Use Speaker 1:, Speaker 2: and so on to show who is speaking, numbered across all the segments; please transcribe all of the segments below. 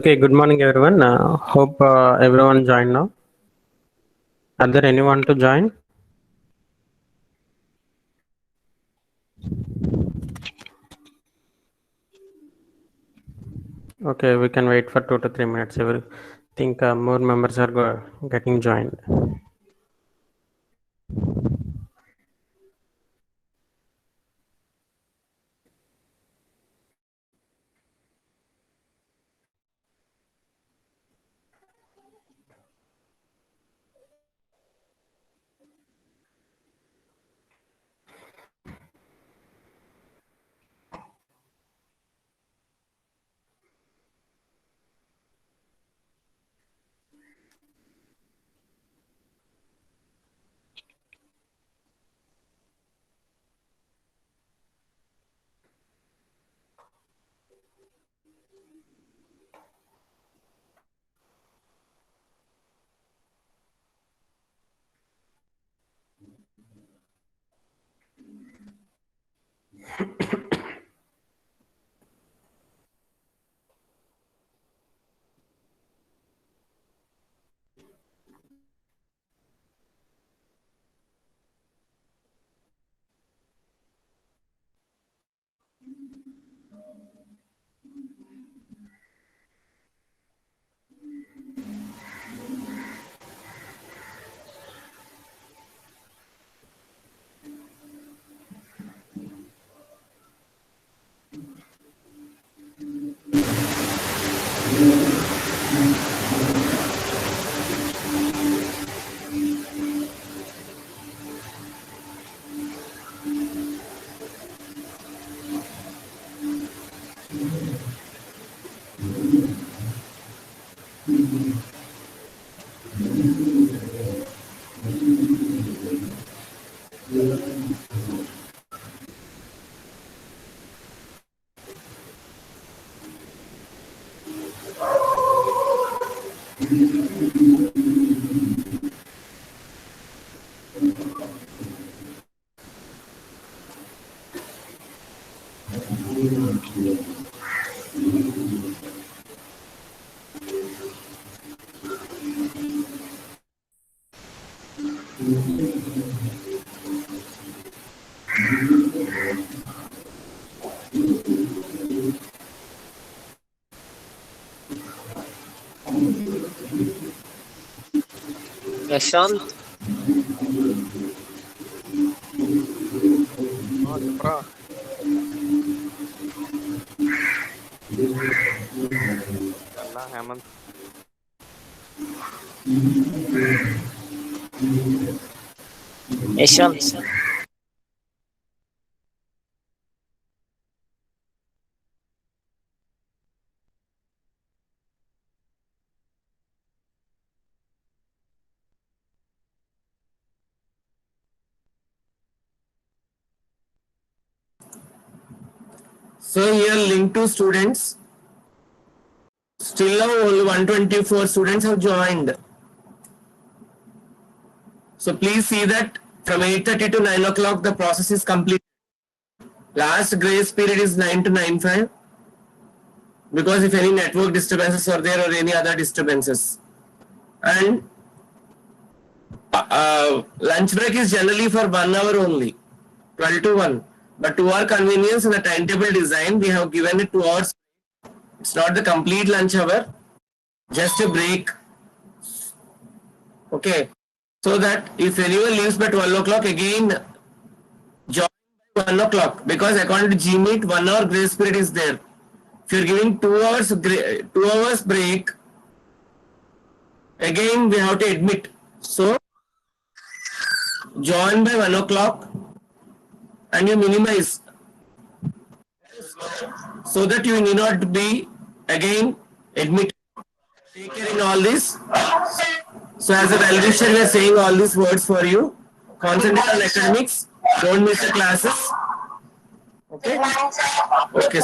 Speaker 1: Okay, good morning everyone. Hope everyone joined now. Are there anyone to join? Okay, we can wait for 2 to 3 minutes. I will think more members are getting joined.
Speaker 2: యశాంత్ చెప్పరా. అన్నా Hemant యశాంత్
Speaker 3: So here link to students. Still now only 124 students have joined. So please see that from 8:30 to 9 o'clock the process is complete. Last grace period is 9 to 9:05 because if any network disturbances are there or any other disturbances. And lunch break is generally for 1 hour only, 12 to 1. But to our convenience in the timetable design, we have given it 2 hours. It's not the complete lunch hour, just a break. Okay. So that if anyone leaves by 12 o'clock, again join by 1 o'clock because according to GMeet, 1 hour grace period is there. If you're giving 2 hours break, again we have to admit. So join by 1 o'clock and you minimize so that you need not be again admit. Take care in all this. So as a well-wisher, we are saying all these words for you. Concentrate on academics. Don't miss the classes. Okay? Okay.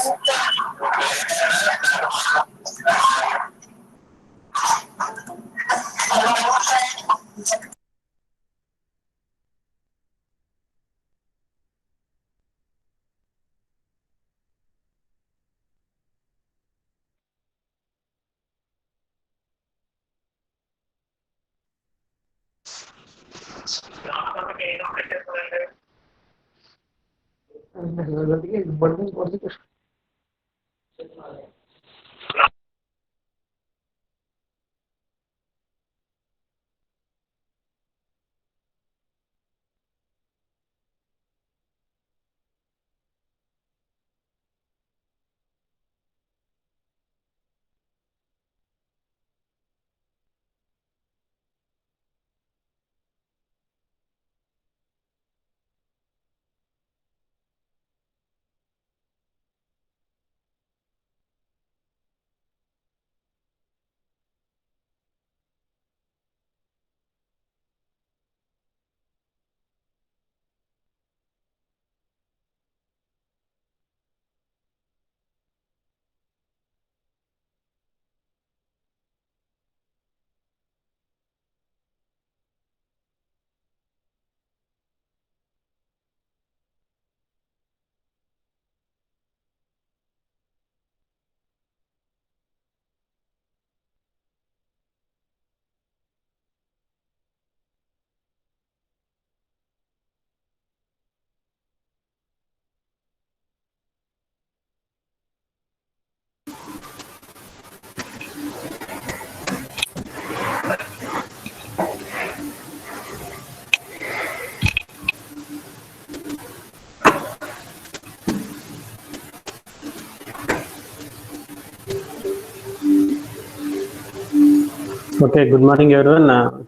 Speaker 1: Okay, good morning everyone.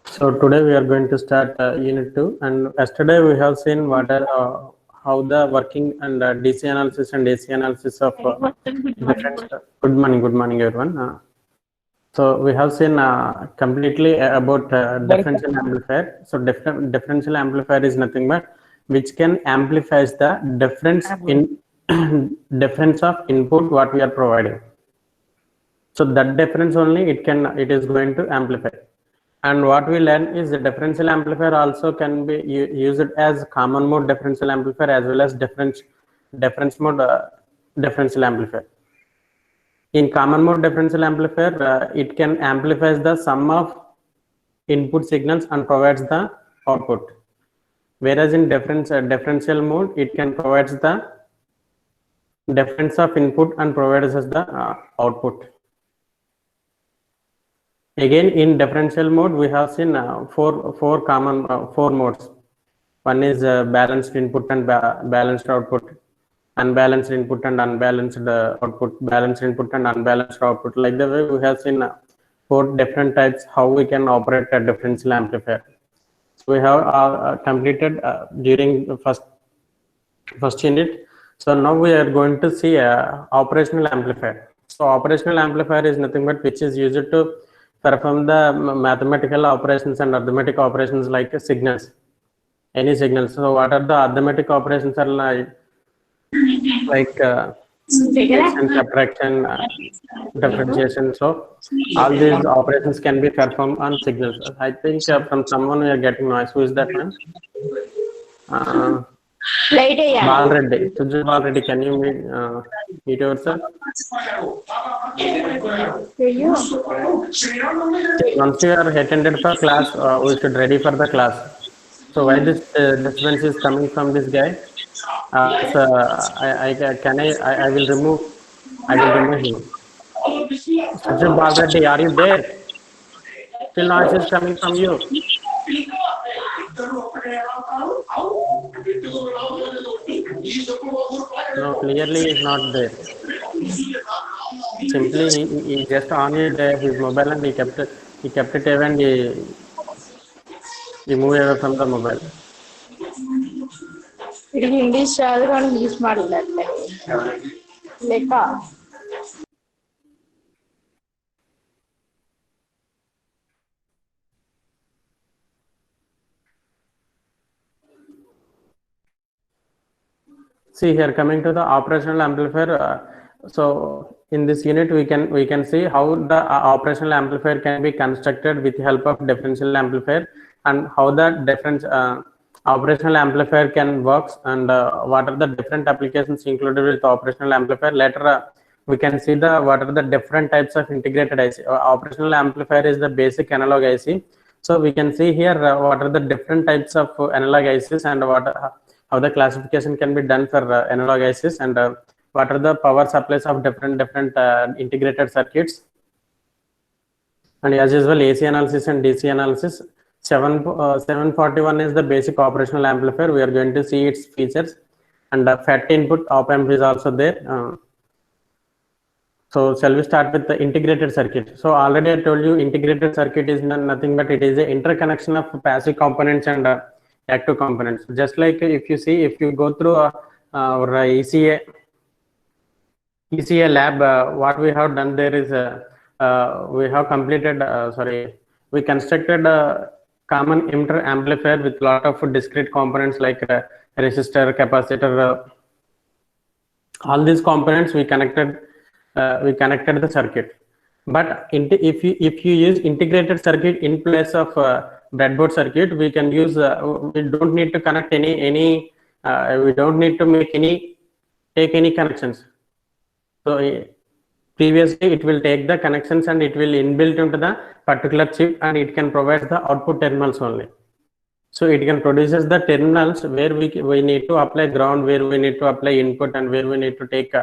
Speaker 1: So today we are going to start unit 2, and yesterday we have seen what are how the working and DC analysis and AC analysis of different. Good morning everyone. So we have seen completely about differential amplifier. So differential amplifier is nothing but which can amplifies the difference in difference of input what we are providing. So that difference only it is going to amplify. And what we learn is the differential amplifier also can be used as common mode differential amplifier as well as difference mode differential amplifier. In common mode differential amplifier, it can amplify the sum of input signals and provides the output. Whereas in differential mode, it can provide the difference of input and provides us the output. Again, in differential mode, we have seen four common four modes. One is balanced input and balanced output, unbalanced input and unbalanced output, balanced input and unbalanced output. Like the way we have seen four different types how we can operate a differential amplifier. So we have completed during the first unit. So now we are going to see operational amplifier. So operational amplifier is nothing but which is used to perform the mathematical operations and arithmetic operations like signals, any signals. So what are the arithmetic operations are like addition, subtraction, differentiation. So all these operations can be performed on signals. I think from someone we are getting noise. Who is that one? Balreddy. Sujit Balreddy, can you meet yourself? Once you are attended for class, we should ready for the class. So why this disturbance is coming from this guy? So I will remove him. Sujit Balreddy, are you there? Still noise is coming from you. No, clearly he is not there. Simply he just on his mobile and he kept it away and he moved away from the mobile.
Speaker 4: English English matlante leka
Speaker 1: See here, coming to the operational amplifier. So in this unit we can see how the operational amplifier can be constructed with the help of differential amplifier, and how the different operational amplifier can works, and what are the different applications included with the operational amplifier. Later we can see the what are the different types of integrated IC. Operational amplifier is the basic analog IC. So we can see here what are the different types of analog ICs and how the classification can be done for analog ICs, and what are the power supplies of different integrated circuits. And as usual, AC analysis and DC analysis. 741 is the basic operational amplifier. We are going to see its features, and FET input op amp is also there. So shall we start with the integrated circuit? So already I told you integrated circuit is nothing but it is an interconnection of passive components and active components. Just like if you go through our ECA lab, what we have done there is we have completed we constructed a common emitter amplifier with lot of discrete components like resistor, capacitor, all these components we connected the circuit. But if you use integrated circuit in place of breadboard circuit, we can use we don't need to connect any we don't need to take any connections. So previously it will take the connections and it will inbuilt into the particular chip, and it can provide the output terminals only. So it can produces the terminals where we need to apply ground, where we need to apply input, and where we need to take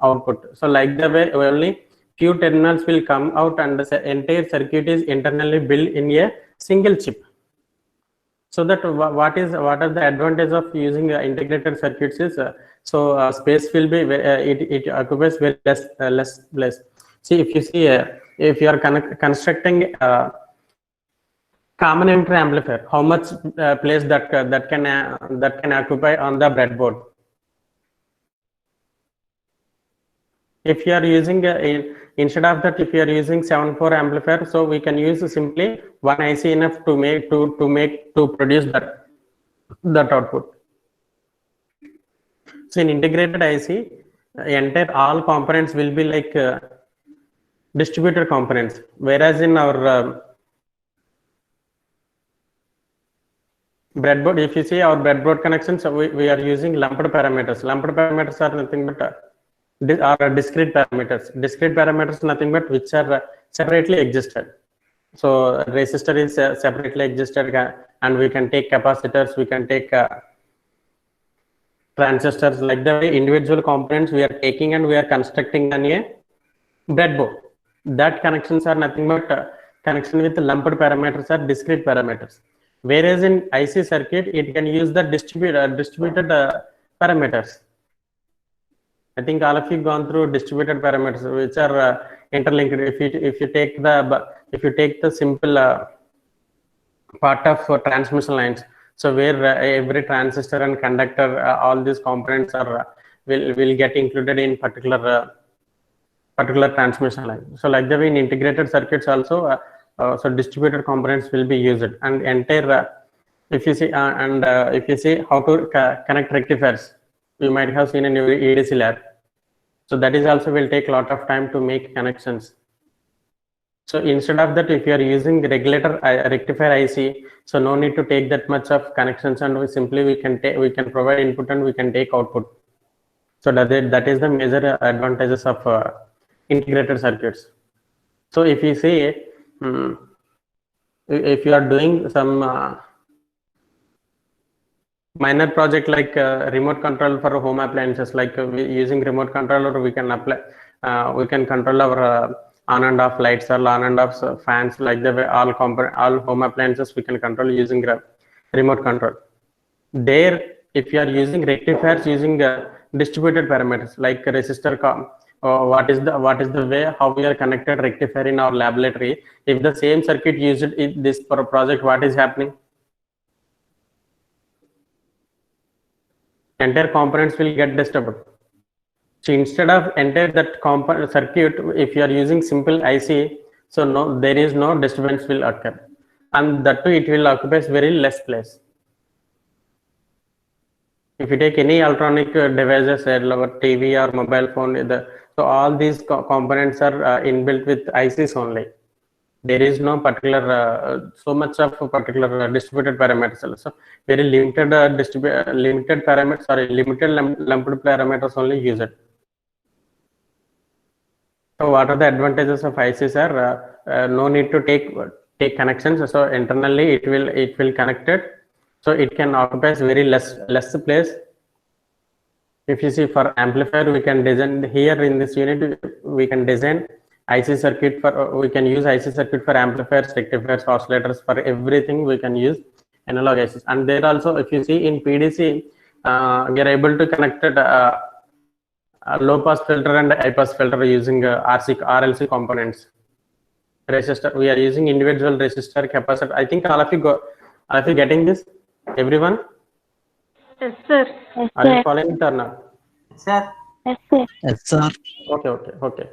Speaker 1: output. So like the way only few terminals will come out, and the entire circuit is internally built in a single chip. So that what are the advantage of using integrated circuits is space will be it occupies very less place. See, if you see if you are constructing common emitter amplifier, how much place that can occupy on the breadboard. If you are using instead of that, if you are using 7-4 amplifier, so we can use simply one IC enough to produce that output. So in integrated IC, entire all components will be like distributed components, whereas in our breadboard, if you see our breadboard connections, we are using lumped parameters. Lumped parameters are nothing but are discrete parameters. Discrete parameters nothing but which are separately existed. So resistor is separately existed, and we can take capacitors, we can take transistors. Like the way individual components we are taking and we are constructing on a breadboard. That connections are nothing but connection with lumped parameters or discrete parameters. Whereas in IC circuit, it can use the distributed parameters. I think all of you gone through distributed parameters, which are interlinked. If you take the simple part of transmission lines, so where every transistor and conductor, all these components are will get included in particular transmission line. So like the way in integrated circuits also, so distributed components will be used, and entire if you see how to connect rectifiers, you might have seen in your EDC lab. So that is also will take a lot of time to make connections. So instead of that, if you are using regulator rectifier IC, so no need to take that much of connections, and we can provide input and we can take output. So that is the major advantages of integrated circuits. So if you see, if you are doing some minor project like remote control for home appliances, like using remote controller, we can apply, we can control our on and off lights or on and off fans. Like the way all home appliances we can control using remote control. There, if you are using rectifiers using distributed parameters like resistor, what is the way how we are connected rectifier in our laboratory. If the same circuit used in this project, what is happening? Entire components will get disturbed. So instead of entire that component circuit, if you are using simple IC, so there is no disturbance will occur, and that too it will occupy very less place. If you take any electronic devices, like TV or mobile phone, so all these components are inbuilt with ICs only. There is no particular so much of particular distributed parameters. So very limited limited parameters, limited lumped parameters only used. So what are the advantages of ICs? Are no need to take take connections. So internally it will connect it, so it can occupy very less place. If you see for amplifier, we can design here in this unit, we can design IC circuit for, we can use IC circuit for amplifiers, rectifiers, oscillators, for everything we can use analog ICs. And there also, if you see in PDC, we are able to connect it, low pass filter and high pass filter using RLC components. Resistor, we are using individual resistor, capacitor. I think all of you getting this, everyone?
Speaker 5: Yes, sir. Yes,
Speaker 1: Are you
Speaker 5: sir.
Speaker 1: following it or not?
Speaker 5: Yes, sir.
Speaker 6: Yes, sir.
Speaker 1: Okay.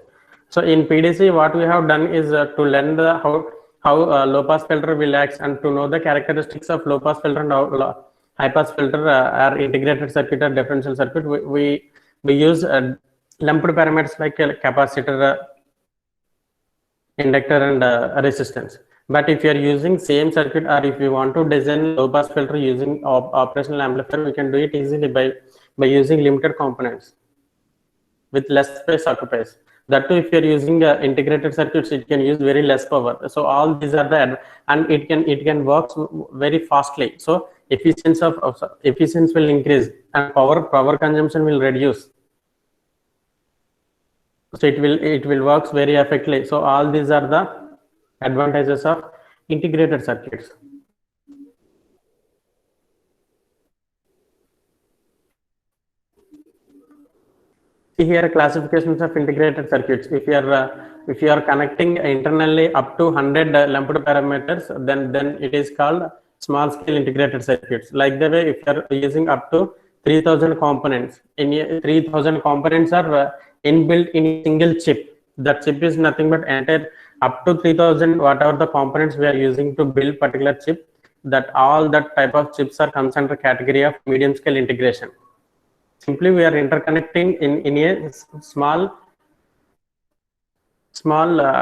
Speaker 1: So in PDC, what we have done is to learn the how low pass filter will act, and to know the characteristics of low pass filter and high pass filter are integrated circuit or differential circuit. We use lumped parameters like capacitor, inductor, and resistance. But if you are using same circuit, or if you want to design low pass filter using operational amplifier, we can do it easily by using limited components with less space occupies. That too, if you are using integrated circuits, it can use very less power. So all these are the, and it can work very fastly. So efficiency will increase and power consumption will reduce. So it will works very effectively. So all these are the advantages of integrated circuits. See here classifications of integrated circuits. If you are connecting internally up to 100 lumped parameters, then it is called small scale integrated circuits. Like the way, if you are using up to 3000 components, 3000 components are inbuilt in a single chip. That chip is nothing but entire up to 3000, whatever the components we are using to build particular chip, that all that type of chips are comes under category of medium scale integration. Simply we are interconnecting in a small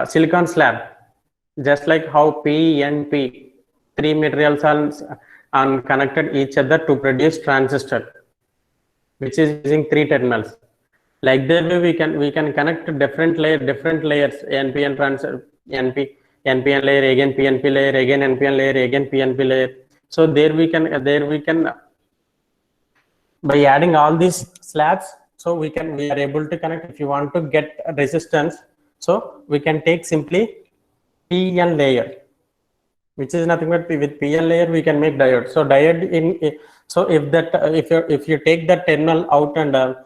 Speaker 1: silicon slab, just like how P, N, P, three materials are connected each other to produce transistor, which is using three terminals. Like that way we can connect different layers, NPN transistor, NPN layer, again PNP layer, again NPN layer, again PNP layer. So there we can by adding all these slabs, so we are able to connect. If you want to get resistance, so we can take simply PN layer, which is nothing but with PN layer we can make diode. So diode so if you take that terminal out and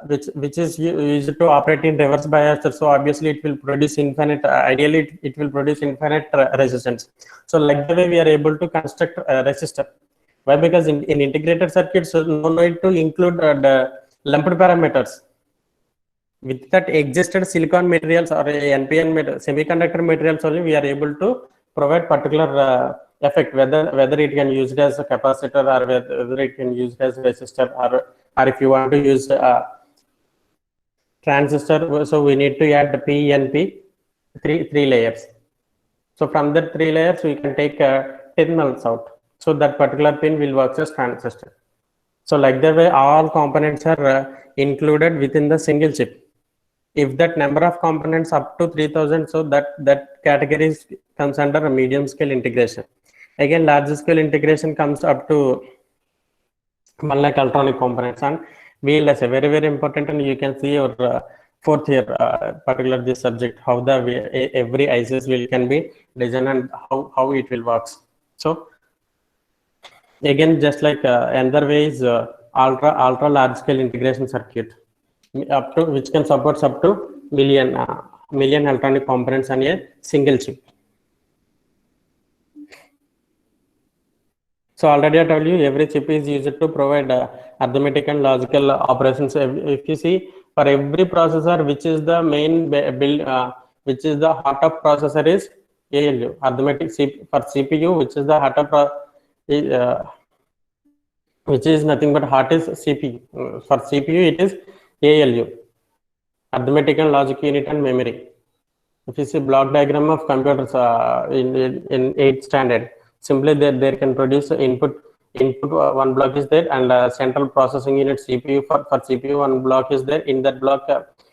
Speaker 1: which is used to operate in reverse bias, so obviously it will produce infinite, ideally it will produce infinite resistance. So like the way we are able to construct a resistor. Why? Because in integrated circuits, no need to include the lumped parameters. With that existed silicon materials or NPN semiconductor materials only, we are able to provide particular effect, whether it can use it as a capacitor or whether it can use it as a resistor, or if you want to use a transistor, so we need to add the P and P, three layers. So from that three layers, we can take terminals out. So that particular pin will work as transistor. So like that way, all components are included within the single chip. If that number of components up to 3000, so that category comes under a medium scale integration. Again, large scale integration comes up to 1 lakh electronic components, and VLSI, very, very important. And you can see your fourth year, particular this subject, how every ICs can be designed and how it will works. So again, just like another way is ultra large scale integration circuit, up to which can support up to million electronic components on a single chip. So already I told you, every chip is used to provide arithmetic and logical operations. If you see, for every processor, which is the main build, which is the heart of processor is ALU, arithmetic. For CPU, which is the heart of which is nothing but heart is CPU. For CPU, it is ALU, arithmetic and logic unit and memory. If you see block diagram of computers in 8th standard, simply there can produce input one block is there, and central processing unit CPU. For CPU, one block is there. In that block,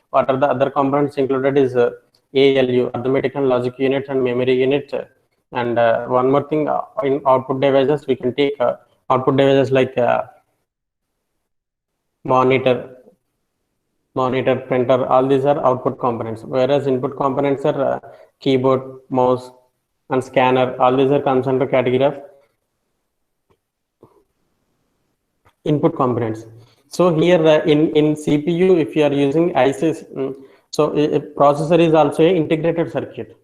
Speaker 1: what are the other components included is ALU, arithmetic and logic unit, and memory unit, And one more thing, in output devices, we can take output devices like monitor, printer, all these are output components, whereas input components are keyboard, mouse, and scanner. All these are comes under category of input components. So here in CPU, if you are using ICs, so a processor is also an integrated circuit.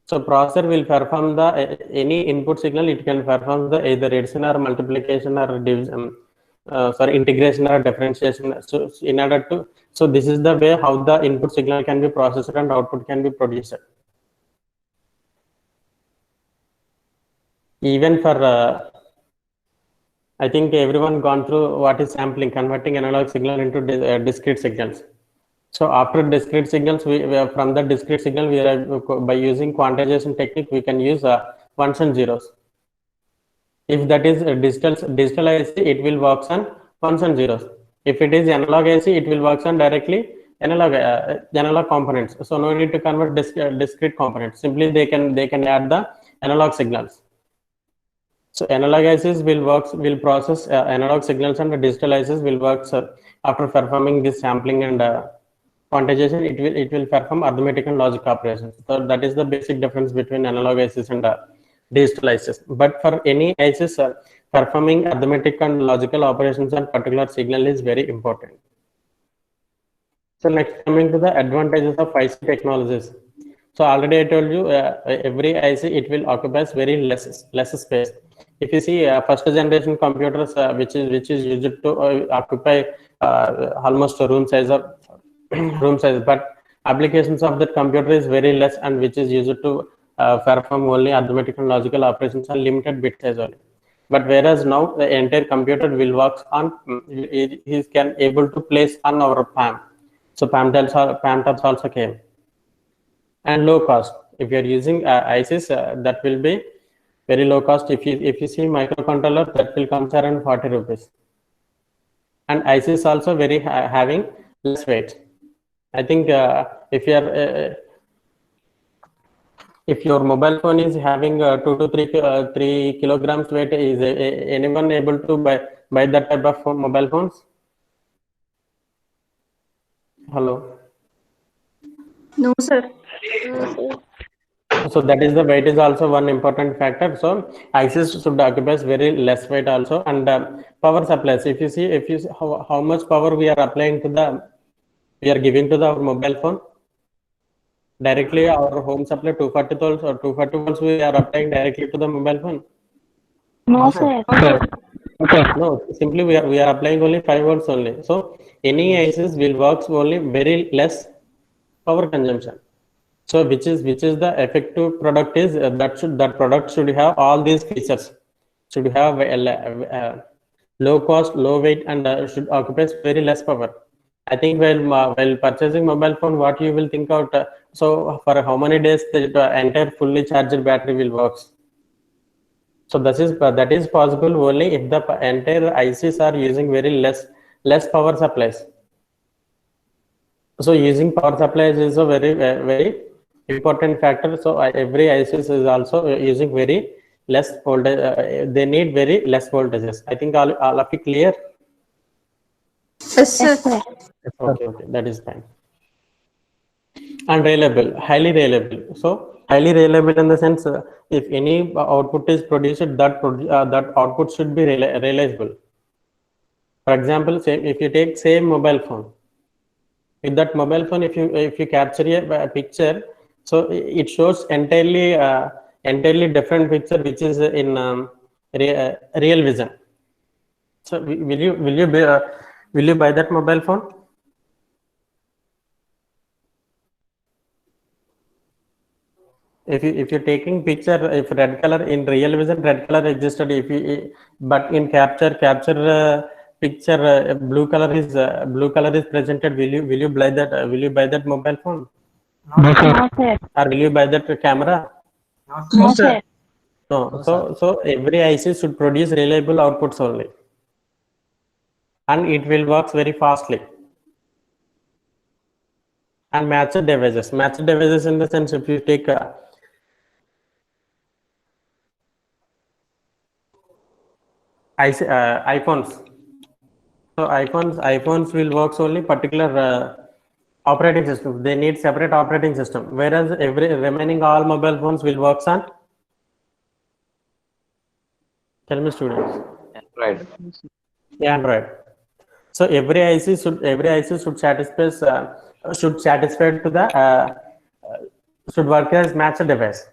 Speaker 1: So processor will perform the any input signal. It can perform the either addition or multiplication or division, integration or differentiation. So in order to, so this is the way how the input signal can be processed and output can be produced. Even for I think everyone gone through what is sampling, converting analog signal into discrete signals. So after discrete signals, from the discrete signal, we are by using quantization technique, we can use ones and zeros. If that is digital IC, it will work on ones and zeros. If it is analog IC, it will work on directly analog components. So no need to convert discrete components. Simply they can add the analog signals. So analog ICs will process analog signals, and the digital ICs will work after performing this sampling and quantization. It will perform arithmetic and logic operations. So that is the basic difference between analog ICs and digital ICs. But for any ICs, performing arithmetic and logical operations on particular signal is very important. So next, coming to the advantages of IC technologies. So already I told you, every IC, it will occupies very less space. If you see first generation computers, which is used to occupy almost a room size, but applications of that computer is very less, and which is used to perform only arithmetic and logical operations on limited bit size only. But whereas now the entire computer will work on, he can able to place on our PAM. So PAM tabs also came. And low cost. If you are using ICs, that will be very low cost. If you see microcontroller, that will come around 40 rupees. And ICs also very having less weight. I think if you are if your mobile phone is having 2 to 3 kilograms weight, is anyone able to buy that type of mobile phones? Hello.
Speaker 5: No, sir.
Speaker 1: So that is the weight is also one important factor. So ICs should occupy very less weight also. And power supplies. If you see how much power we are applying to we are giving to our mobile phone. Directly our home supply 240 volts or 240 volts we are applying directly to the mobile phone.
Speaker 4: No, sir.
Speaker 1: No, simply we are applying only 5 volts only. So any ICs will works only very less power consumption. So which is the effective product is that product should have all these features. Should have low cost, low weight, and should occupy very less power. I think while purchasing mobile phone, what you will think out. So for how many days the entire fully charged battery will works. So that is possible only if the entire ICs are using very less power supplies. So using power supplies is a very important factor. So every ICs is also using very less voltage. They need very less voltages. I think all of it clear.
Speaker 5: Yes, sir.
Speaker 1: Okay, that is fine. And reliable, highly reliable. So highly reliable in the sense, if any output is produced, that output should be realizable. For example, say if you take same mobile phone, with that mobile phone, if you capture a picture, so it shows entirely different picture, which is in real vision. So will you buy that mobile phone? If you're taking picture, if red color in real vision, red color existed. But in capture picture, blue color is presented. Will you buy that? Will you buy that mobile phone?
Speaker 4: No, sir.
Speaker 1: Or will you buy that camera?
Speaker 4: No, sir.
Speaker 1: No. So every IC should produce reliable outputs only, and it will work very fastly. And matched devices in the sense, if you take iPhones. So iPhones will works only particular operating system. They need separate operating system. Whereas every remaining all mobile phones will works on. Tell me, students.
Speaker 2: Android.
Speaker 1: Android. So every IC should satisfy to the should work as matched device.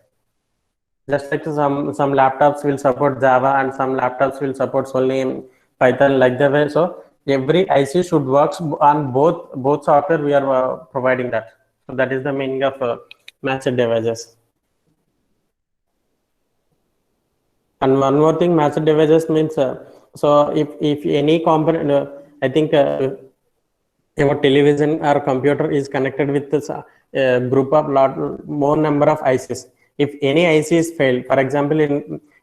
Speaker 1: Just like some laptops will support Java and some laptops will support only Python, like the way. So every IC should work on both software. We are providing that. So that is the meaning of matched devices. And one more thing, matched devices means so if any component, I think your television or computer is connected with this group of more number of ICs. If any IC is failed, for example,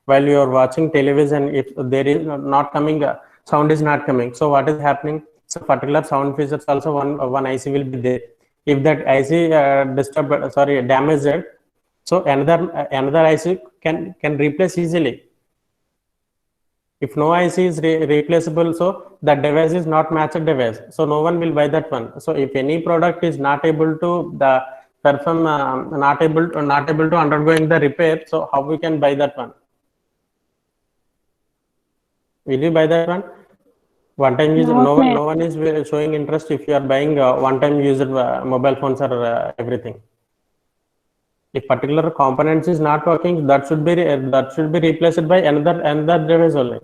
Speaker 1: while you are watching television, if there is not coming, sound is not coming. So what is happening? So particular sound features also one IC will be there. If that IC damaged, so another IC can replace easily. If no IC is replaceable, so that device is not matched device. So no one will buy that one. So if any product is not able to perform, not able to undergoing the repair, so how we can buy that one? Will you buy that one? One time user, no one is showing interest if you are buying one time user mobile phones or everything. If particular components is not working, that should be replaced by another device only.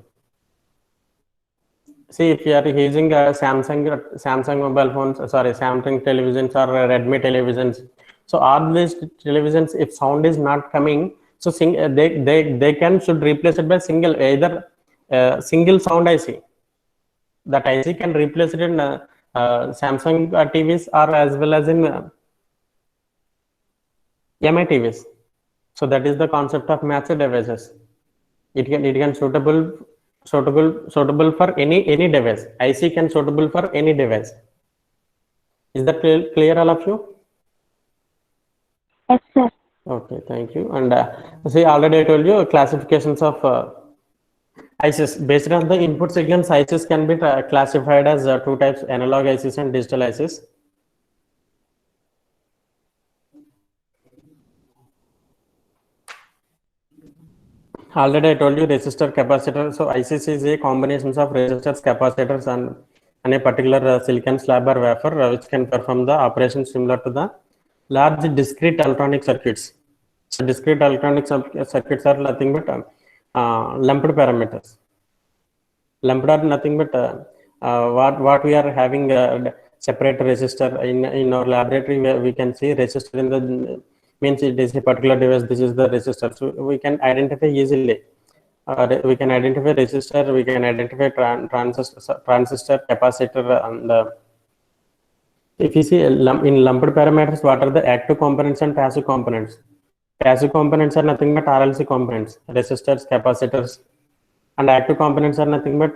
Speaker 1: See, if you are using Samsung mobile phones, Samsung televisions or Redmi televisions, so all these televisions, if sound is not coming, so they should replace it by single sound IC. That IC can replace it in Samsung TVs or as well as in MI TVs. So that is the concept of matched devices. It can suitable for any device. IC can suitable for any device. Is that clear, all of you?
Speaker 4: Yes, sir.
Speaker 1: Okay, thank you. And see, already I told you classifications of ICs. Based on the input signals, ICs can be classified as two types: analog ICs and digital ICs. Already I told you resistor, capacitor. So ICs is a combination of resistors, capacitors, and a particular silicon slab or wafer which can perform the operation similar to the large discrete electronic circuits. So discrete electronic circuits are nothing but lumped parameters. Lumped are nothing but what we are having separate resistor in our laboratory, where we can see resistor in the means it is a particular device. This is the resistor, so we can identify easily. We can identify resistor, we can identify transistor, capacitor, and if you see in lumped parameters, what are the active components and passive components? Passive components are nothing but RLC components, resistors, capacitors, and active components are nothing but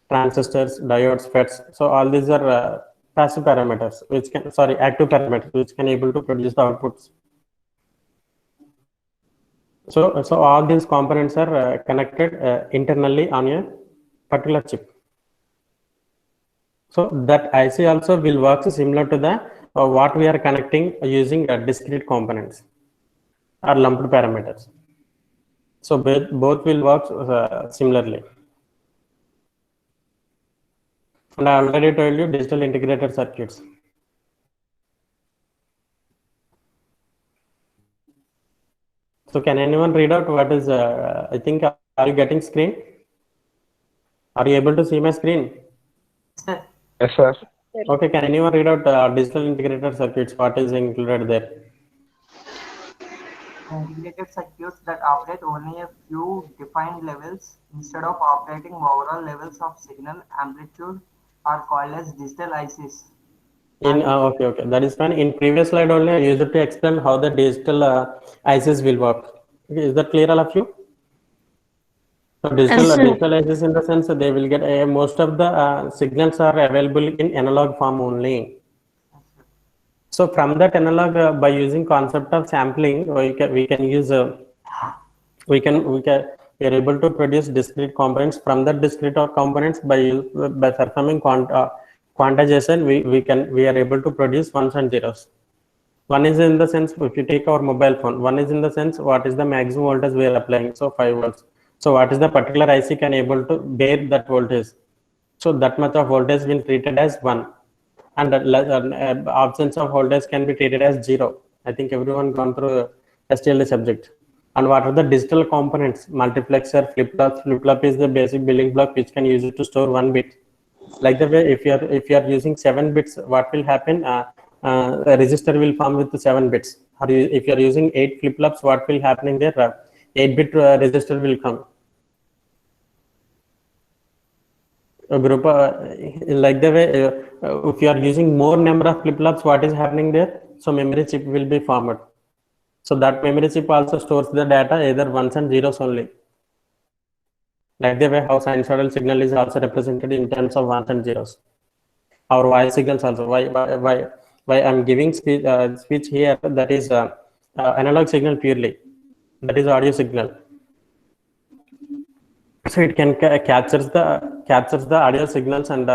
Speaker 1: transistors, diodes, FETs. So all these are passive parameters, active parameters, which can able to produce the outputs. So all these components are connected internally on a particular chip. So that IC also will work similar to the what we are connecting using discrete components or lumped parameters. So both will work similarly. And I already told you digital integrated circuits. So can anyone read out what is, I think, are you getting screen? Are you able to see my screen?
Speaker 2: Yes, sir.
Speaker 1: Okay, can anyone read out digital integrated circuits? What is included there?
Speaker 6: Integrated circuits that operate only a few defined levels instead of operating overall levels of signal amplitude are called as digital ICs.
Speaker 1: Okay, that is fine. In previous slide only I used to explain how the digital ICs will work. Okay, is that clear, all of you? So digital ICs, in the sense they will get most of the signals are available in analog form only. So from that analog, by using concept of sampling, we can use we are able to produce discrete components. From that discrete components, by performing quantization, we are able to produce ones and zeros. One is in the sense, if you take our mobile phone, one is in the sense what is the maximum voltage we are applying, so 5 volts. So what is the particular IC can able to bear that voltage? So that much of voltage been treated as 1, and absence of voltage can be treated as 0. I think everyone gone through STL subject. And what are the digital components? Multiplexer, flip-flop. Flip-flop is the basic building block which can use it to store 1 bit. Like the way if you are using 7 bits, what will happen? A register will form with 7 bits. Or if you are using 8 flip-flops, what will happen in there? 8-bit register will come. A group like the way if you are using more number of flip-flops, what is happening there? So memory chip will be formed. So that memory chip also stores the data either ones and zeros only. Like the way how sinusoidal signal is also represented in terms of ones and zeros. Our voice signals also. Why I'm giving speech here? That is analog signal purely. That is audio signal. So it can captures the audio signals, and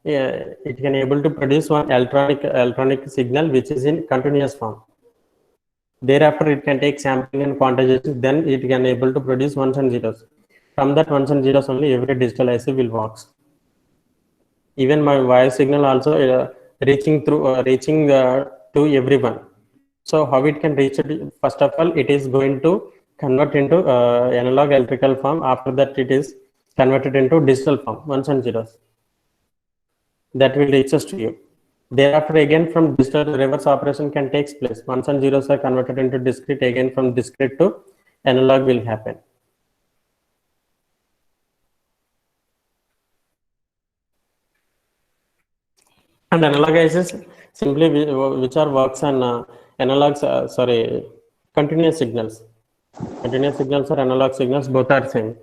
Speaker 1: it can able to produce one electronic signal which is in continuous form. Thereafter, it can take sampling and quantization. Then it can able to produce ones and zeros. From that ones and zeros only, every digital IC will works. Even my voice signal also reaching to everyone. So how it can reach it? First of all, it is going to convert into analog electrical form. After that, it is converted into digital form, ones and zeros. That will reach us to you. Thereafter, again from digital reverse operation can take place. Ones and zeros are converted into discrete. Again from discrete to analog will happen. And analog ICs simply which are works on continuous signals. Continuous signals or analog signals, both are same.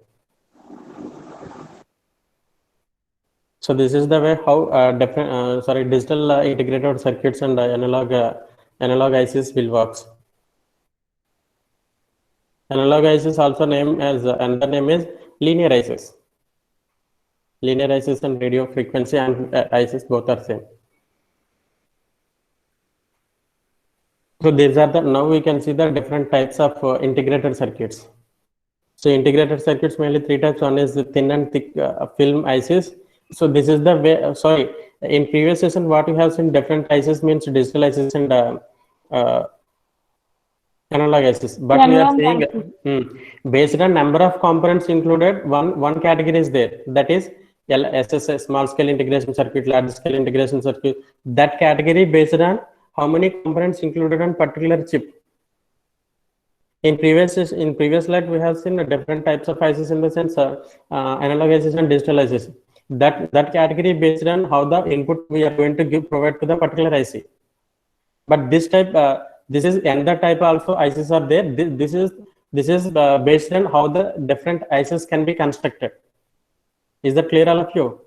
Speaker 1: So this is the way how digital integrated circuits and analog ICs will works. Analog ICs also named as another name is linear ICs. Linear ICs and radio frequency and ICs both are same. So these are now we can see the different types of integrated circuits. So integrated circuits mainly 3 types. One is the thin and thick film ICs. So this is the way. In previous session, what we have seen different ICs means digital ICs and analog ICs. But we are saying based on number of components included, one category is there. That is SSI, small scale integration circuit, large scale integration circuit. That category based on how many components included on particular chip. In previous slide, we have seen different types of ICs in the sense analog ICs and digital ICs. That category based on how the input we are going to provide to the particular IC. But this type, this is another type also ICs are there. This is based on how the different ICs can be constructed. Is that clear, all of you?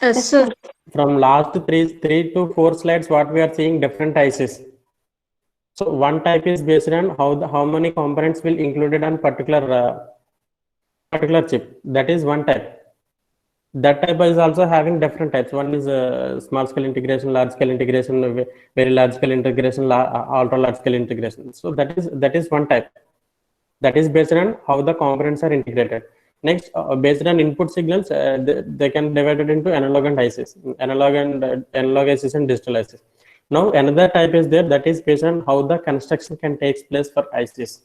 Speaker 5: Yes, sir.
Speaker 1: From last three to 4 slides, what we are seeing different ICs. So one type is based on how many components will included on particular chip. That is one type. That type is also having different types. One is small scale integration, large scale integration, very large scale integration, ultra large scale integration. So that is one type. That is based on how the components are integrated. Next, based on input signals, they can divide it into analog and ICs, analog ICs and digital ICs. Now another type is there, that is based on how the construction can take place for ICs.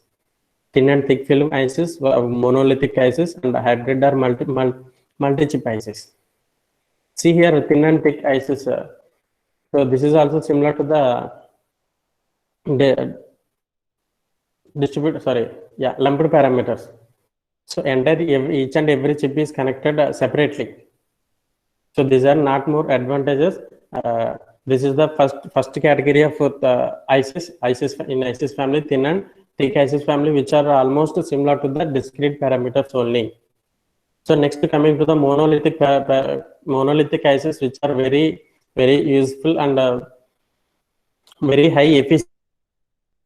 Speaker 1: Thin and thick film ICs, monolithic ICs, and hybrid or multi-chip ICs. See here, thin and thick ICs. So this is also similar to the lumped parameters. So each and every chip is connected separately. So these are not more advantages. This is the first category of ICs in ICs family, thin and thick ICs family, which are almost similar to the discrete parameters only. So next, coming to the monolithic ICs, which are very, very useful and very high efficiency.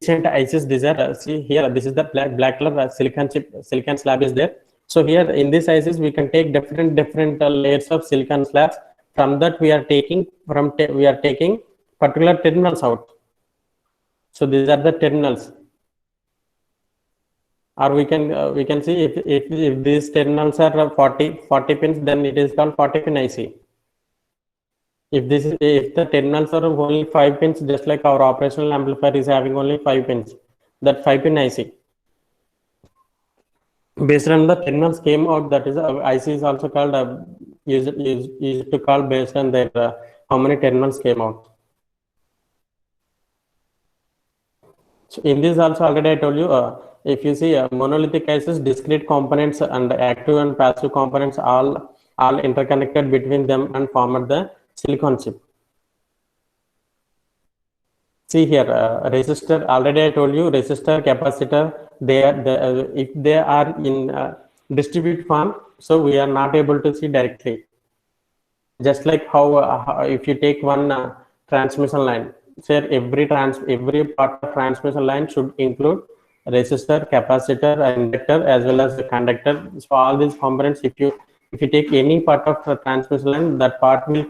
Speaker 1: decent ICs. These are see here. This is the black color silicon chip, silicon slab is there. So here in this ICs we can take different layers of silicon slabs. From that we are taking particular terminals out. So these are the terminals. Or we can see if these terminals are 40 pins, then it is called 40 pin IC. If the terminals are only 5 pins, just like our operational amplifier is having only 5 pins, that 5 pin IC. Based on the terminals came out, that is IC is also called used to call based on their how many terminals came out. So in this also already I told you, if you see monolithic ICs, discrete components and active and passive components all interconnected between them and formed the silicon chip. See here, resistor, already I told you, resistor, capacitor, if they are in distribute form, so we are not able to see directly. Just like how if you take one transmission line, say every part of transmission line should include resistor, capacitor, inductor, as well as the conductor. So all these components, if you take any part of the transmission line, that part will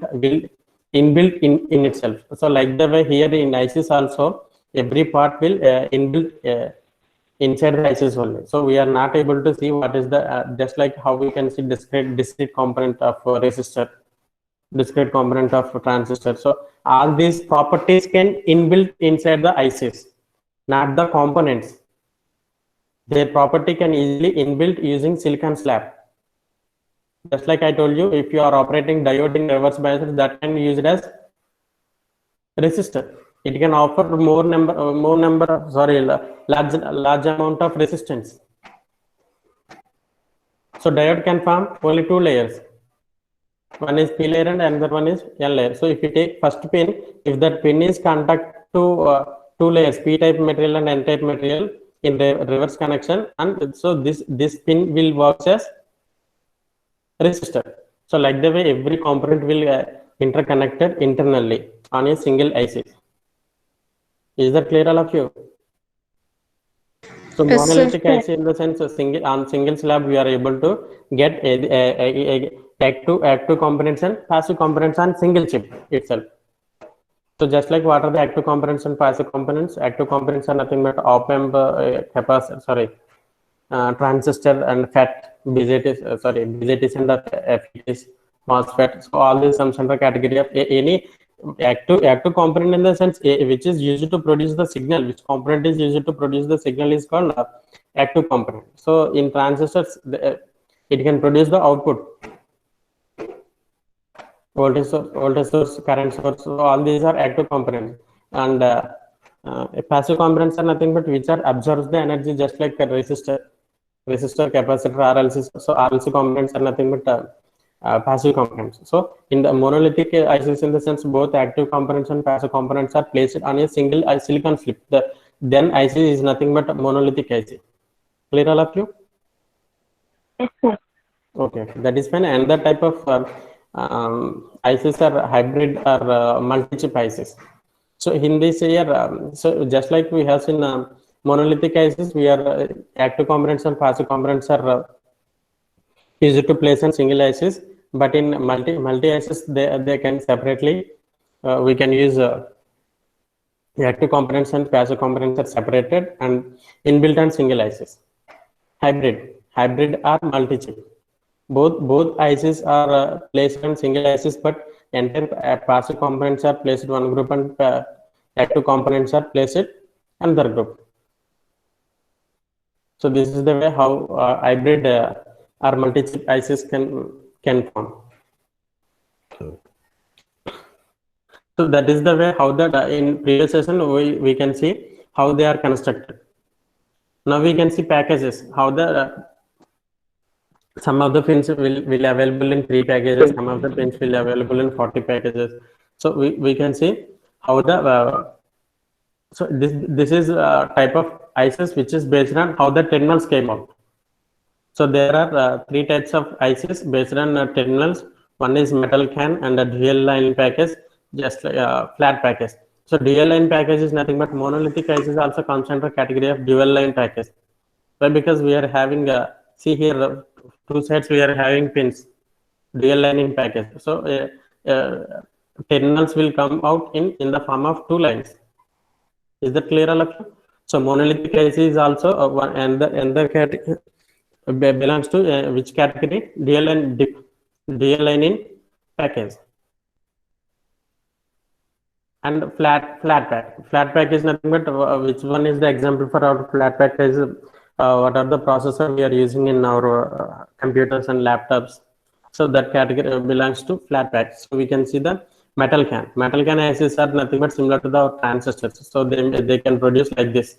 Speaker 1: inbuilt in itself. So like the way here in ICs also, every part will inbuilt inside the ICs only. So we are not able to see what is the just like how we can see discrete component of resistor, discrete component of transistor. So all these properties can inbuilt inside the ICs, not the components. Their property can easily inbuilt using silicon slab. Just like I told you, if you are operating diode in reverse bias, that can be used as resistor. It can offer large amount of resistance. So diode can form only 2 layers. One is P layer and another one is N layer. So if you take first pin, if that pin is contact to 2 layers, P type material and N type material in the reverse connection, and so this pin will work as resistor. So like the way every component will interconnected internally on a single IC. Is that clear, all of you? So
Speaker 5: Yes,
Speaker 1: monolithic
Speaker 5: sir.
Speaker 1: IC in the sense on single slab we are able to get active components and passive components on single chip itself. So just like what are the active components and passive components? Active components are nothing but op-amp, capacitor, transistor and FET, BJTs and FETs, MOSFET. So all these comes under category of any active component in the sense which is used to produce the signal. Which component is used to produce the signal is called active component. So in transistors, it can produce the output. Voltage source, current source, so all these are active components. And passive components are nothing but which are absorbs the energy, just like a resistor, capacitor, RLC. So RLC components are nothing but passive components. So in the monolithic ICs, in the sense both active components and passive components are placed on a single silicon flip. Then IC is nothing but monolithic IC. Clear, all of you?
Speaker 4: Yes, sir.
Speaker 1: Okay, that is fine. Another type of ICs are hybrid or multi-chip ICs. So in this year, so just like we have seen monolithic ICs, we are active components and passive components are used to place in single ICs. But in multi ICs, they can separately. We can use active components and passive components are separated and inbuilt on single ICs. Hybrid or multi-chip. Both ICs are placed on single ICs, but entire passive components are placed in one group and active components are placed in another group. So this is the way how hybrid or multi-chip ICs can form. So that is the way how that in previous session we can see how they are constructed. Now we can see packages, how the some of the pins will available in 3 packages, some of the pins will available in 40 packages. So we can see how the so this is a type of ICs which is based on how the terminals came out. So there are 3 types of ICs based on terminals. One is metal can and a dual line package, just like flat package. So dual line package is nothing but monolithic ICs also comes under category of dual line package. Why? Because we are having see here two sides we are having pins, dual line in package. So terminals will come out in the form of two lines. Is that clear, all of you? So monolithic IC is also one, and the category belongs to which category? Dual line in package. And flat pack is nothing but which one is the example for our flat pack is what are the processor we are using in our computers and laptops. So that category belongs to flat pack. So we can see the metal can ICs are nothing but similar to the transistors. So they can produce like this.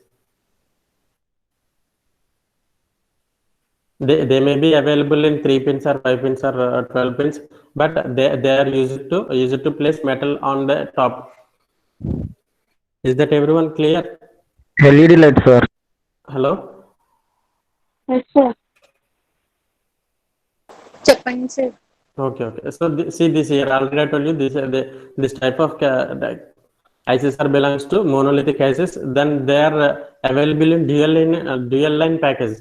Speaker 1: They may be available in 3 pins or 5 pins or 12 pins, but they are used to place metal on the top. Is that everyone clear?
Speaker 2: LED light, sir.
Speaker 1: Hello?
Speaker 4: Yes, sir.
Speaker 5: చెప్పండి sir.
Speaker 1: Okay. So see this here. Already I told you this type of ICs are belongs to monolithic ICs. Then they are available in dual line package.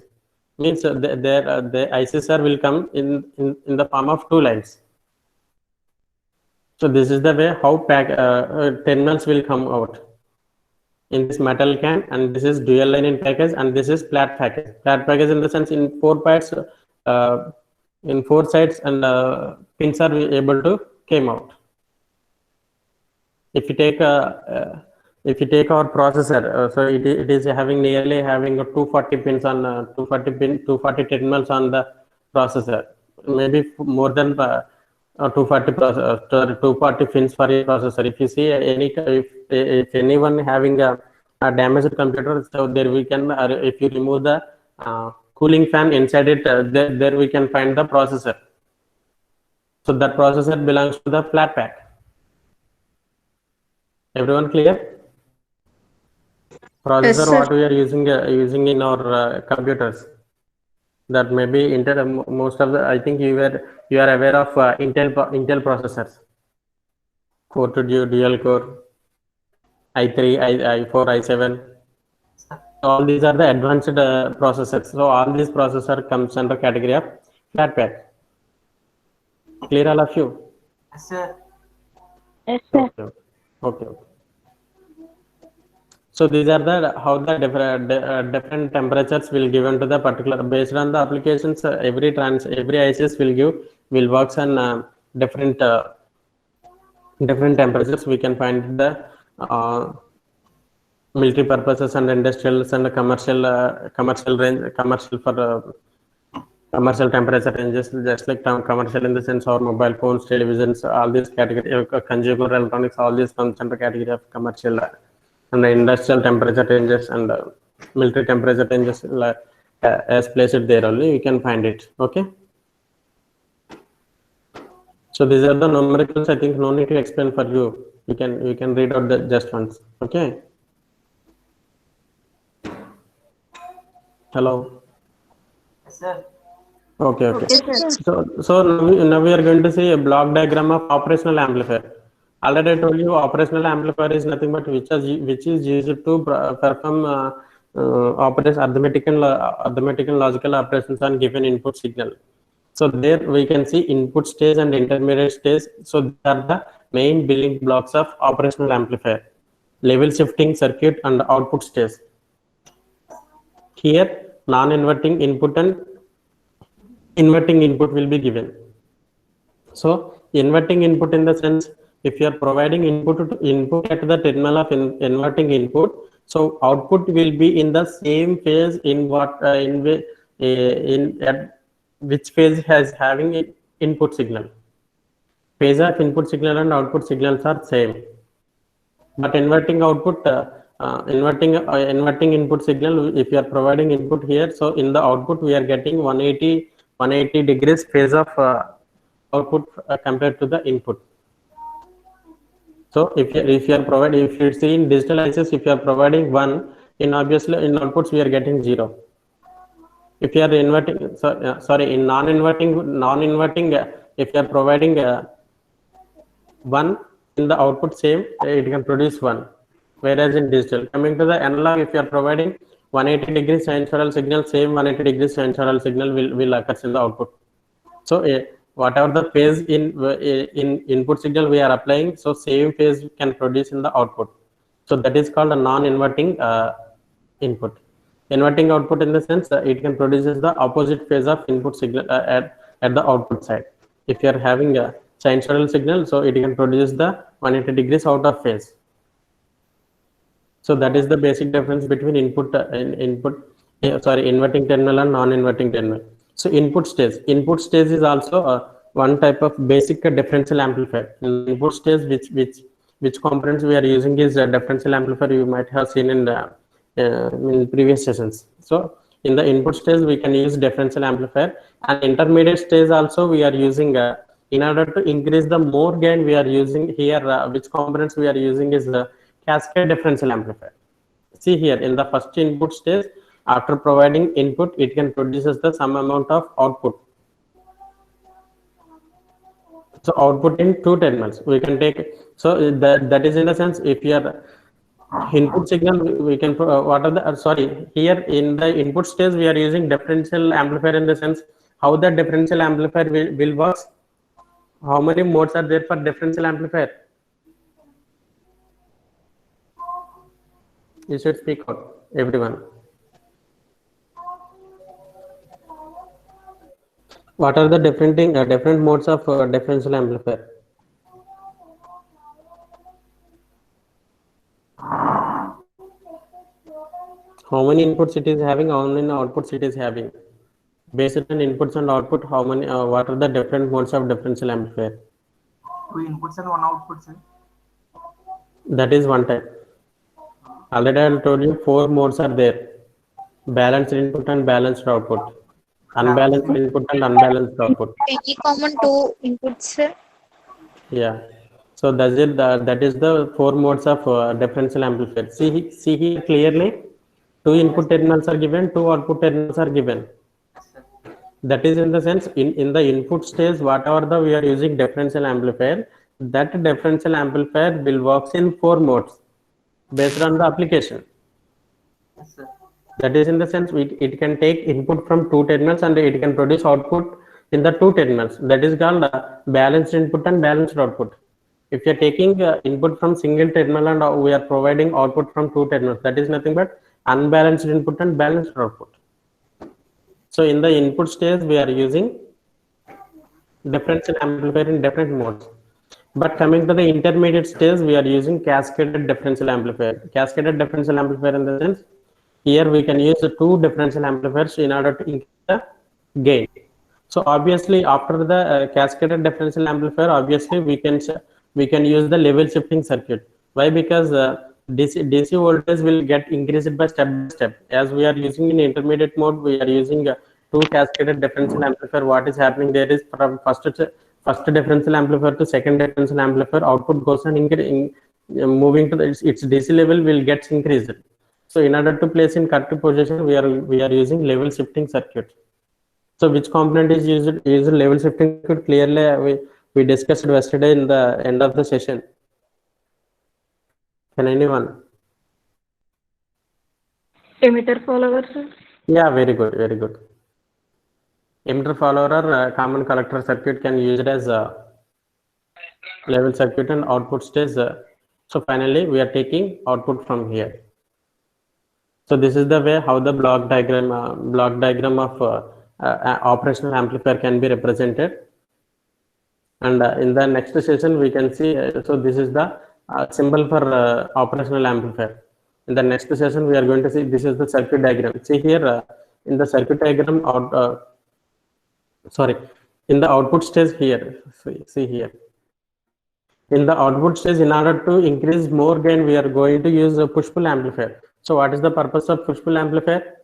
Speaker 1: Means the ICs will come in the form of two lines. So this is the way how terminals will come out in this metal can, and this is dual line in package, and this is flat package. Flat package in the sense in 4 parts, in 4 sides, and pins are able to came out. If you take our processor, so it is nearly having 240 pins on 240 terminals on the processor, maybe more than 240 pins for a processor. If you see if anyone having a damaged computer, so there we can if you remove the cooling fan inside it, there we can find the processor. So that processor belongs to the flat pack. Everyone clear? Processor,
Speaker 5: Yes, sir.
Speaker 1: what we are using in our computers. That may be Intel. Most of the, I think you are aware of Intel processors. Core to dual core, i3, i4, i7. All these are the advanced processors. So all these processor comes under category of flat pack. Clear, all of you?
Speaker 6: Yes, sir.
Speaker 4: Yes, sir.
Speaker 1: Okay. So these are the how the different temperatures will given to the particular based on the applications. Every ICs will works on different temperatures. We can find the military purposes and industrials and commercial range, commercial temperature ranges, just like commercial in the sense of mobile phones, televisions, all these category, consumer electronics, all these comes under category of commercial and the industrial temperature ranges and military temperature ranges as placed there only you can find it. Okay. So these are the numericals. I think no need to explain for you. You can read out the just once. Okay. Hello.
Speaker 6: Yes, sir.
Speaker 1: Okay.
Speaker 5: Yes, sir.
Speaker 1: So now we are going to see a block diagram of operational amplifier. Already I told you operational amplifier is nothing but which is used to perform arithmetic and logical operations on given input signal. So there we can see input stage and intermediate stage. So these are the main building blocks of operational amplifier: level shifting circuit and output stage. Here non-inverting input and inverting input will be given. So inverting input in the sense, if you are providing input at the terminal of inverting input, so output will be in the same phase in what at which phase has having input signal. Phase of input signal and output signals are same, but inverting output inverting input signal, if you are providing input here, so in the output we are getting 180 degrees phase of output compared to the input. So if you are providing, if you see in digital ICs, if you are providing 1, in obviously in outputs we are getting 0. If you are inverting, in non-inverting, if you are providing 1 in the output same, it can produce 1. Whereas in digital, coming to the analog, if you are providing 180 degree sinusoidal signal, same 180 degree sinusoidal signal will occur in the output. So whatever the phase in input signal we are applying, so same phase can produce in the output. So that is called a non-inverting input. Inverting output in the sense it can produces the opposite phase of input signal at the output side. If you are having a sinusoidal signal, so it can produce the 180 degrees out of phase. So that is the basic difference between inverting terminal and non-inverting terminal. So input stage is also one type of basic differential amplifier. In input stage, which components we are using is a differential amplifier. You might have seen in previous sessions. So in the input stage, we can use differential amplifier, and intermediate stage also we are using in order to increase the more gain. We are using here which components we are using is the cascade differential amplifier. See here in the first input stage, after providing input, it can produces the some amount of output. So output in two terminals we can take. So that is in the sense, if your input signal we can what are the sorry, here in the input stage we are using differential amplifier in the sense how the differential amplifier will works. How many modes are there for differential amplifier? You should speak out, everyone. What are the different modes of differential amplifier? How many inputs it is having? How many outputs it is having? Based on inputs and output, how many? What are the different modes of differential amplifier?
Speaker 6: 2 inputs and 1 output, sir.
Speaker 1: That is one type. Already I told you 4 modes are there: balanced input and balanced output, unbalanced input and unbalanced output.
Speaker 5: Any common two inputs, sir?
Speaker 1: Yeah. So that's it. That is the 4 modes of differential amplifier. See here clearly. 2 input terminals are given, 2 output terminals are given. That is in the sense in the input stage, whatever we are using differential amplifier, that differential amplifier will works in 4 modes based on the application.
Speaker 6: Yes, sir.
Speaker 1: That is in the sense it can take input from 2 terminals and it can produce output in the 2 terminals. That is called balanced input and balanced output. If you are taking input from single terminal and we are providing output from 2 terminals, that is nothing but unbalanced input and balanced output. So in the input stage, we are using differential amplifier in different modes. But coming to the intermediate stage, we are using cascaded differential amplifier. Cascaded differential amplifier in the sense, here we can use the 2 differential amplifiers in order to increase the gain. So obviously, after the cascaded differential amplifier, obviously we can use the level shifting circuit. Why? Because DC voltage will get increased by step. As we are using in intermediate mode, we are using 2 cascaded differential amplifier. What is happening there is from first differential amplifier to second differential amplifier, output goes on moving to its DC level will get increased. So in order to place in correct position, we are using level shifting circuit. So which component is used level shifting circuit? Clearly we discussed yesterday in the end of the session. Can anyone?
Speaker 4: Emitter follower, sir.
Speaker 1: Yeah, very good, very good. Emitter follower or common collector circuit can use it as a level circuit and output stage. So finally, we are taking output from here. So this is the way how the block diagram of operational amplifier can be represented. And in the next session, we can see. So this is the symbol for operational amplifier. In the next session, we are going to see this is the circuit diagram. See here in the circuit diagram, in the output stage here. See here. In the output stage, in order to increase more gain, we are going to use a push-pull amplifier. So what is the purpose of push-pull amplifier?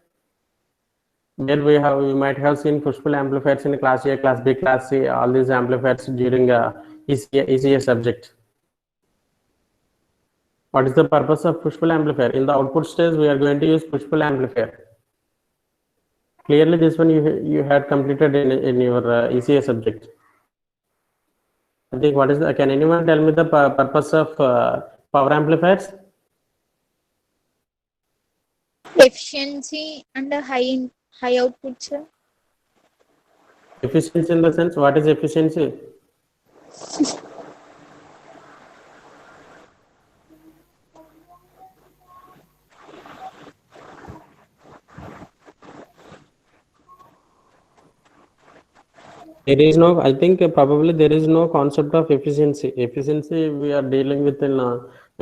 Speaker 1: Where we might have seen push-pull amplifiers in class A, class B, class C, all these amplifiers during ECA subject. What is the purpose of push-pull amplifier? In the output stage, we are going to use push-pull amplifier. Clearly, this one you had completed in your ECA subject. I think what is can anyone tell me the purpose of power amplifiers?
Speaker 5: efficiency and a high output, sir.
Speaker 1: Efficiency in the sense, what is efficiency? There is no, I think probably there is no concept of efficiency. Efficiency we are dealing with in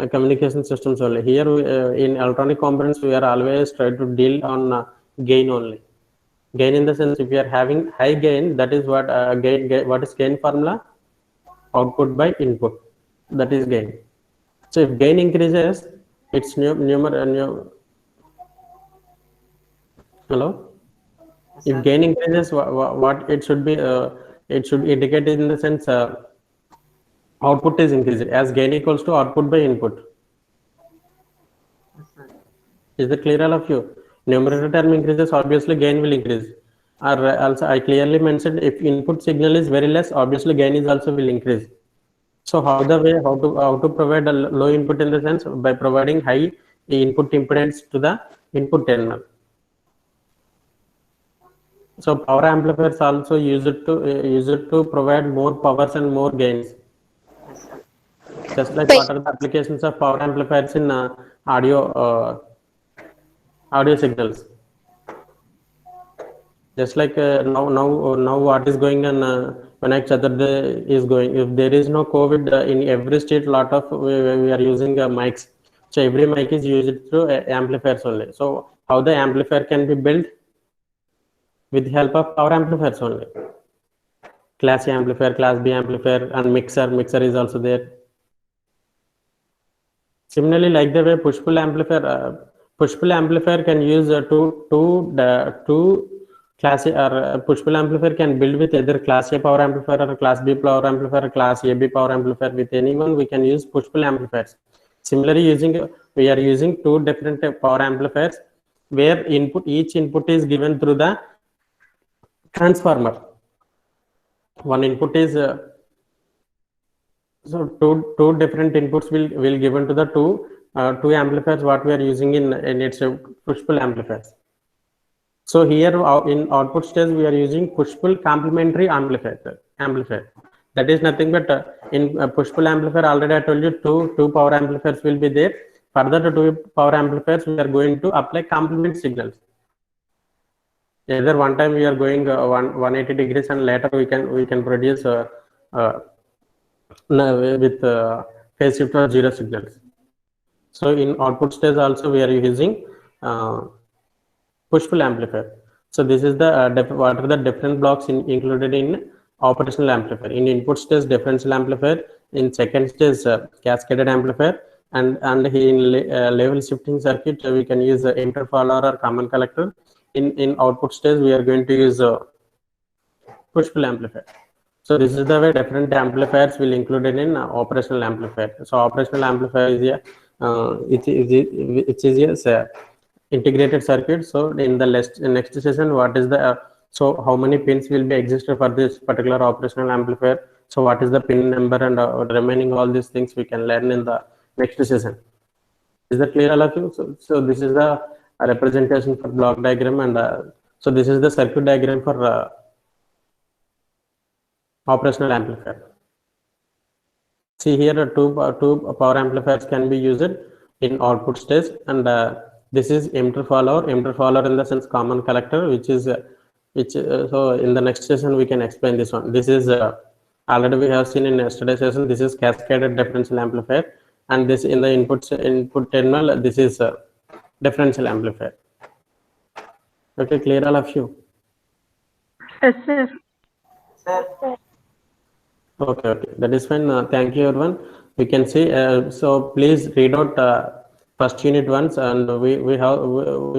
Speaker 1: communication systems only. Here in electronic components, we are always try to deal on gain only. Gain in the sense, if you are having high gain, that is what what is gain formula? Output by input. That is gain. So if gain increases, it's hello. If gain increases, what it should be? It should indicate in the sense output is increased as gain equals to output by input.
Speaker 6: Yes, sir.
Speaker 1: Is it clear all of you? Numerator term increases, obviously gain will increase. Or also I clearly mentioned if input signal is very less, obviously gain is also will increase. So how to provide a low input in the sense by providing high input impedance to the input terminal. So power amplifiers also use it to provide more powers and more gains.
Speaker 6: Yes, sir.
Speaker 1: Just like what are the applications of power amplifiers in audio signals? Just like now what is going on Vinayak Chaturthi is going. If there is no COVID in every state, lot of we are using mics. So every mic is used through amplifiers only. So how the amplifier can be built? With the help of power amplifiers only. Class A amplifier, Class B amplifier, and mixer. Mixer is also there. Similarly, like the way push-pull amplifier can use two Class A or push-pull amplifier can build with either Class A power amplifier or Class B power amplifier or Class AB power amplifier. With anyone, we can use push-pull amplifiers. Similarly, we are using two different power amplifiers where each input is given through the transformer. One input is so two different inputs will given to the two amplifiers what we are using in its push-pull amplifiers. So here in output stage we are using push-pull complementary amplifier. That is nothing but in push-pull amplifier already I told you two power amplifiers will be there. Further to two power amplifiers we are going to apply complement signals. Either one time we are going 180 degrees and later we can produce with phase shift or zero signals. So in output stage also we are using push-pull amplifier. So this is the what are the different blocks included in operational amplifier. In input stage differential amplifier, in second stage cascaded amplifier, and in level shifting circuit we can use interfollower or common collector. In output stage we are going to use push-pull amplifier. So this is the way different amplifiers will included in operational amplifier. So operational amplifier is a integrated circuit. So in the next session, what is the so how many pins will be existed for this particular operational amplifier? So what is the pin number and remaining all these things we can learn in the next session. Is that clear all of you? So this is the representation for block diagram, and so this is the circuit diagram for operational amplifier. See here two power amplifiers can be used in output stage, and this is emitter follower in the sense common collector, which so in the next session we can explain this one. This is already we have seen in yesterday's session. This is cascaded differential amplifier, and this in the input terminal this is differential amplifier. Okay, clear all of you?
Speaker 4: Yes, sir.
Speaker 6: Sir,
Speaker 1: Okay, that is fine. Thank you, everyone. We can see. So please read out first unit once, and we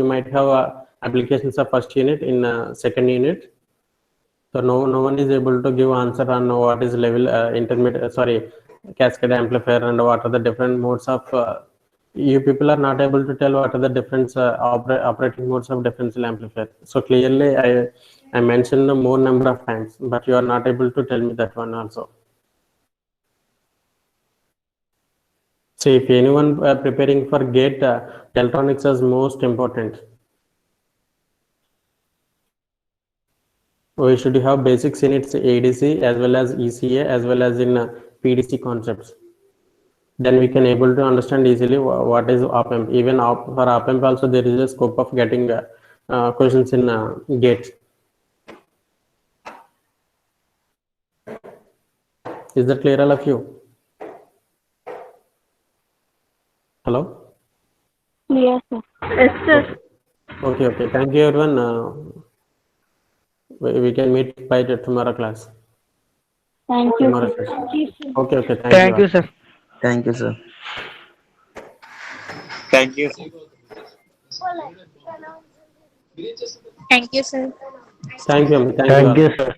Speaker 1: might have applications of first unit in second unit. So no one is able to give answer on what is level intermediate. Cascade amplifier and what are the different modes of. You people are not able to tell what are the different operating modes of differential amplifier. So clearly, I mentioned the more number of times, but you are not able to tell me that one also. So if anyone preparing for GATE, electronics is most important. We should have basics in its ADC as well as ECA as well as in PDC concepts. Then we can able to understand easily what is op-amp. Even for op-amp also there is a scope of getting questions in GATE. Is that clear, all of you? Hello?
Speaker 4: Yes, sir. Yes, sir.
Speaker 1: Okay. Thank you, everyone. We can meet by the tomorrow class.
Speaker 4: Thank you,
Speaker 1: Tomorrow
Speaker 4: sir.
Speaker 1: session. Okay.
Speaker 2: Thank you, sir.
Speaker 7: Thank you, sir.
Speaker 5: Thank you, sir.
Speaker 1: Thank you.
Speaker 2: Thank you, sir.